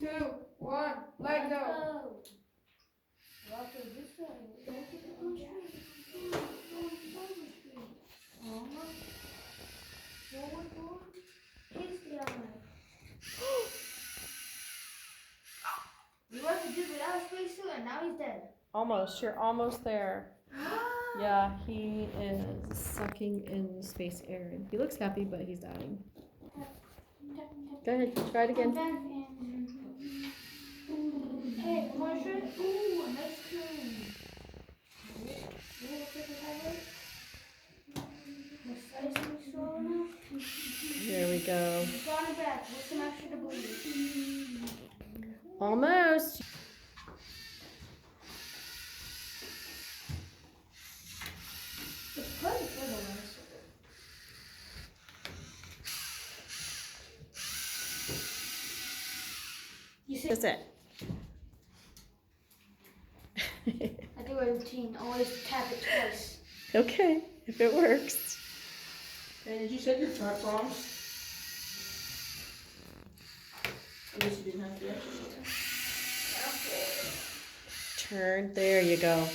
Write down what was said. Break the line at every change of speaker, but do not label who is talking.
2, 1, let go.
You want to do without a spacesuit and now he's dead.
Almost. You're almost there. Yeah, he is sucking in space air. He looks happy, but he's dying. Go ahead. Try it again.
Hey, want to try it? Ooh, a nice cone.
There we go.
He's got it back. What's some extra to believe?
Almost.
It's pretty good. You see,
That's it.
I do a routine. Always tap it twice.
Okay, if it works.
Hey, did you set your chart wrong? I guess you didn't have to actually.
Turn. There you go.